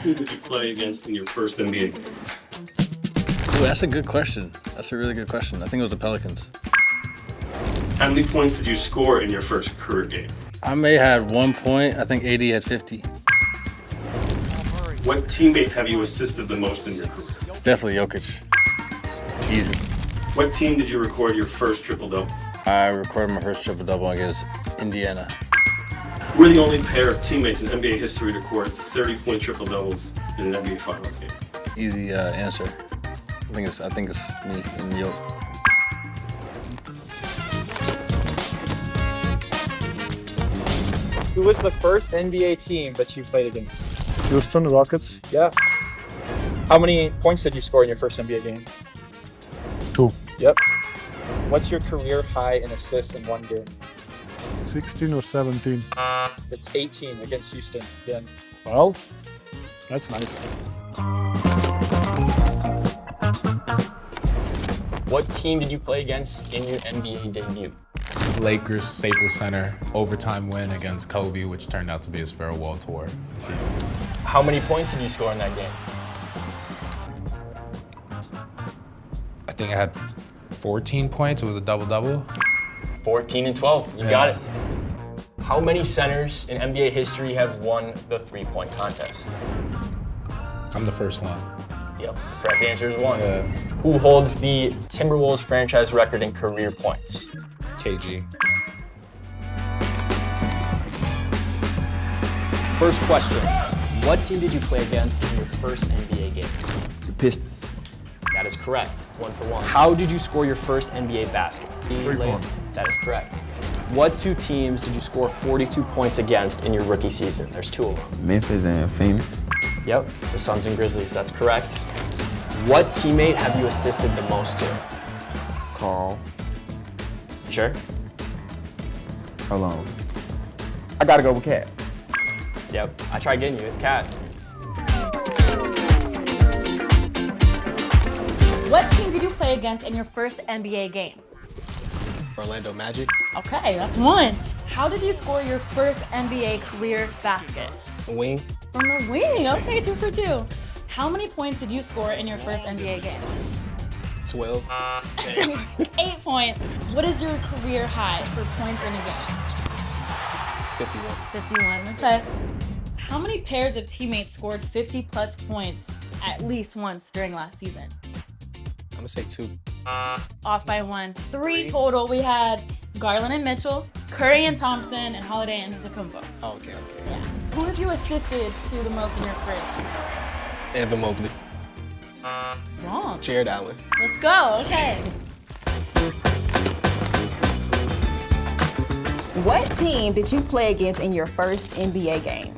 team did you play against in your first NBA game? Ooh, that's a good question. That's a really good question. I think it was the Pelicans. How many points did you score in your first career game? I may have had 1 point. I think AD had 50. What teammate have you assisted the most in your career? It's definitely Jokic. Easy. What team did you record your first triple-double? I recorded my first triple-double against Indiana. We're the only pair of teammates in NBA history to record 30-point triple-doubles in an NBA Finals game. Easy answer. I think it's me and Jokic. Who was the first NBA team that you played against? Houston Rockets. Yeah. How many points did you score in your first NBA game? 2. Yep. What's your career high in assists in one game? 16 or 17. It's 18 against Houston again. Well, that's nice. What team did you play against in your NBA debut? Lakers, Staples Center, overtime win against Kobe, which turned out to be his farewell tour season. How many points did you score in that game? I think I had 14 points. It was a double-double. 14 and 12. You got it. How many centers in NBA history have won the three-point contest? I'm the first one. Yep. The correct answer is 1. Who holds the Timberwolves franchise record in career points? KG. First question. What team did you play against in your first NBA game? The Pistons. That is correct. 1 for 1. How did you score your first NBA basket? 3-point. That is correct. What 2 teams did you score 42 points against in your rookie season? There's 2 of them. Memphis and Phoenix. Yep, the Suns and Grizzlies. That's correct. What teammate have you assisted the most to? Carl. You sure? Hold on. I gotta go with Cat. Yep, I tried getting you. It's Cat. What team did you play against in your first NBA game? Orlando Magic. Okay, that's 1. How did you score your first NBA career basket? Wing. From the wing. Okay, 2 for 2. How many points did you score in your first NBA game? 12. 8 points. What is your career high for points in a game? 51. 51. Okay. How many pairs of teammates scored 50 plus points at least once during last season? I'm gonna say 2. Off by 1. 3 total. We had Garland and Mitchell, Curry and Thompson, and Holiday and Antetokounmpo. Oh, okay. Yeah. Who have you assisted to the most in your career? Evan Mobley. Wrong. Jared Allen. Let's go. Okay. What team did you play against in your first NBA game?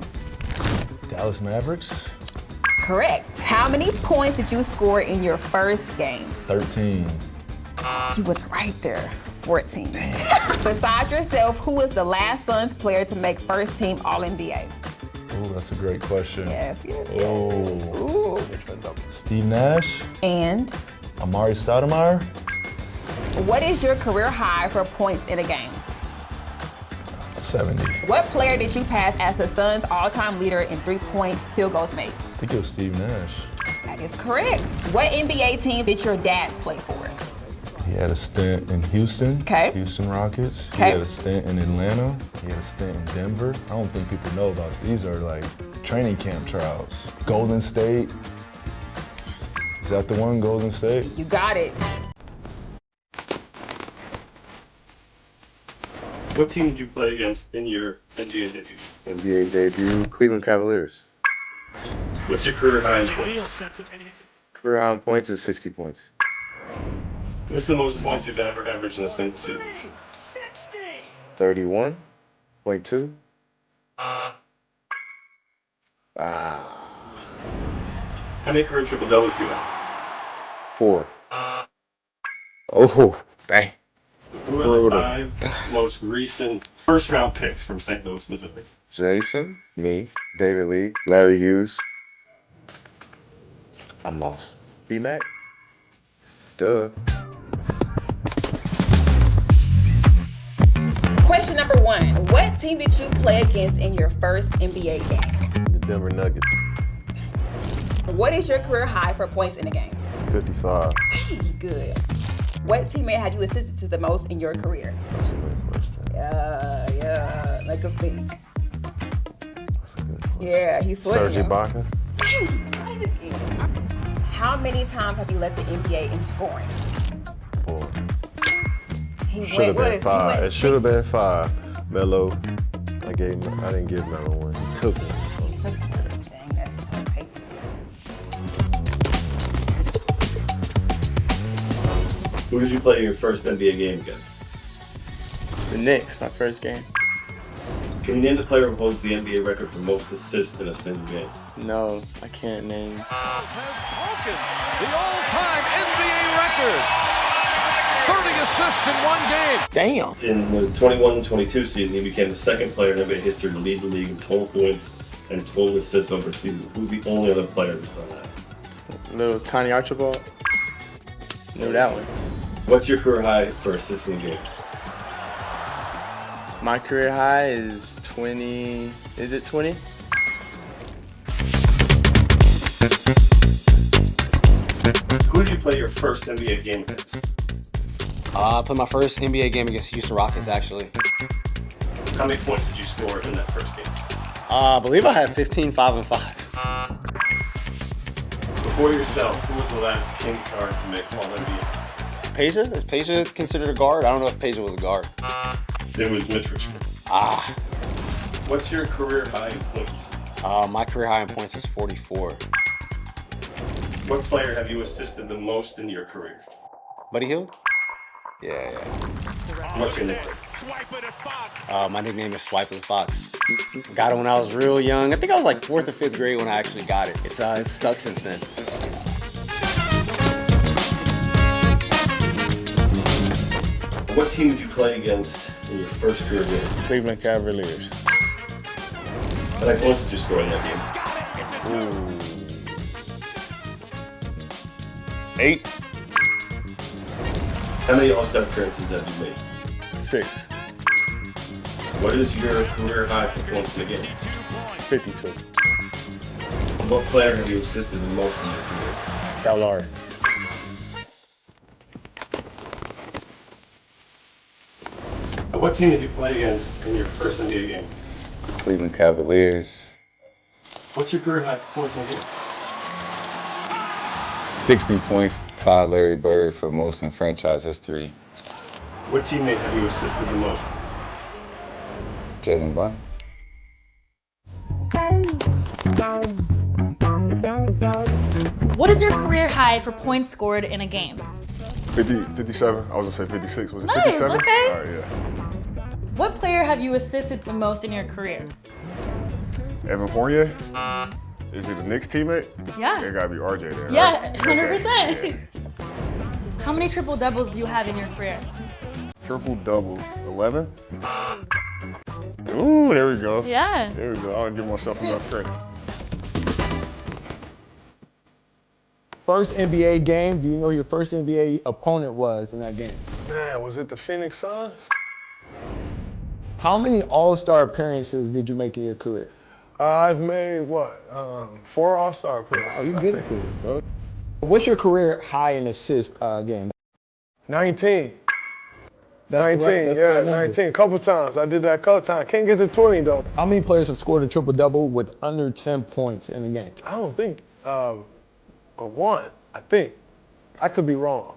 Dallas Mavericks. Correct. How many points did you score in your first game? 13. You was right there. 14. Besides yourself, who was the last Suns player to make first team All-NBA? Oh, that's a great question. Yes. Oh. Ooh. Steve Nash. And Amari Stoudemire. what is your career high for points in a game? 70. What player did you pass as the Suns' all-time leader in 3-point field goals made? I think it was Steve Nash. That is correct. What NBA team did your dad play for? He had a stint in Houston. Okay. Houston Rockets. Okay. He had a stint in Atlanta. He had a stint in Denver. I don't think people know about these are like training camp trials. Golden State. Is that the one, Golden State? You got it. What team did you play against in your NBA debut? NBA debut, Cleveland Cavaliers. What's your career high in points? Career high in points is 60 points. What's the most points you've ever averaged in a single season? 31.2. How many career triple doubles do you have? 4. Oh, dang. Who are the 5 most recent first-round picks from St. Louis, Missouri? Jason, me, David Lee, Larry Hughes. I'm lost. B-Mac? Duh. Question number 1. What team did you play against in your first NBA game? The Denver Nuggets. What is your career high for points in a game? 55. Dang, good. What teammate have you assisted to the most in your career? That's a good question. Yeah, like a thing. That's a good question. Yeah, he's Serge sweating. Ibaka. How many times have you led the NBA in scoring? 4. He Should have been 5. It should have 6. been 5. Melo, I didn't give Melo one. He took one. He took it. Dang, that's tough. Hate to see it. Who did you play your first NBA game against? The Knicks, my first game. Can you name the player who holds the NBA record for most assists in a single game? No, I can't name. Has broken the all-time NBA record. 30 assists in one game. Damn. In the 21-22 season, he became the second player in NBA history to lead the league in total points and total assists over a season. Who's the only other player who's done that? Little Tiny Archibald. Knew that one. What's your career high for assists in a game? My career high is 20. Is it 20? Who did you play your first NBA game against? I played my first NBA game against the Houston Rockets, actually. How many points did you score in that first game? I believe I had 15, 5, and 5. Before yourself, who was the last Kings guard to make All-NBA? Peja? Is Peja considered a guard? I don't know if Peja was a guard. It was Mitch Richmond. Ah. What's your career high in points? My career high in points is 44. What player have you assisted the most in your career? Buddy Hield? Yeah. What's your nickname? My nickname is Swiping Fox. Got it when I was real young. I think I was like 4th or 5th grade when I actually got it. It's stuck since then. What team did you play against in your first career game? Cleveland Cavaliers. How many points did you score in that game? Ooh. 8. How many All-Star appearances have you made? 6. What is your career high for points in a game? 52. What player have you assisted the most in your career? Kyle Lowry. What team did you play against in your first NBA game? Cleveland Cavaliers. What's your career high for points in a game? 60 points, tied Larry Bird for most in franchise history. What teammate have you assisted the most? Jalen Brown. What is your career high for points scored in a game? 57. I was gonna say 56. Was it Nice, 57? okay. All right, yeah. What player have you assisted the most in your career? Evan Fournier. Is he the Knicks teammate? Yeah. It gotta be RJ there. Yeah, right? 100%. Okay. How many triple doubles do you have in your career? Triple doubles. 11. Ooh, there we go. Yeah. There we go. I don't give myself enough credit. First NBA game, do you know who your first NBA opponent was in that game? Man, was it the Phoenix Suns? How many All-Star appearances did you make in your career? I've made what? 4 All-Star appearances. Oh, you good at it, bro. What's your career high in assist game? 19. That's 19, right, yeah, 19. Couple times. I did that a couple times. Can't get to 20 though. How many players have scored a triple-double with under 10 points in a game? I don't think. One, I think. I could be wrong,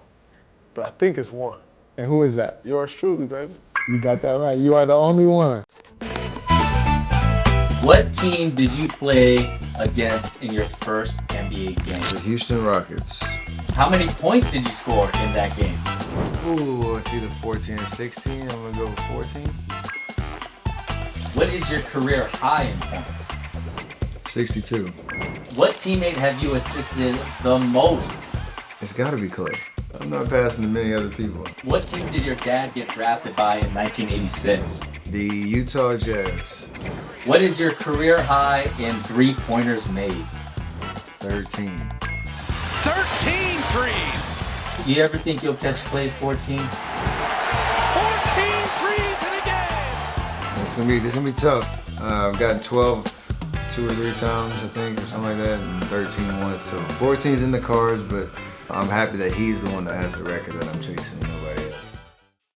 but I think it's 1. And who is that? Yours truly, baby. You got that right. You are the only one. What team did you play against in your first NBA game? The Houston Rockets. How many points did you score in that game? Ooh, it's either 14 or 16. I'm gonna go with 14. What is your career high in points? 62. What teammate have you assisted the most? It's gotta be Clay. I'm not passing to many other people. What team did your dad get drafted by in 1986? The Utah Jazz. What is your career high in three-pointers made? 13. 13 threes. Do you ever think you'll catch Clay's 14? 14 threes in a game. It's gonna be tough. I've gotten 12 2 or 3 times, I think, or something like that, and 13 once. So 14's in the cards, but I'm happy that he's the one that has the record that I'm chasing, nobody else.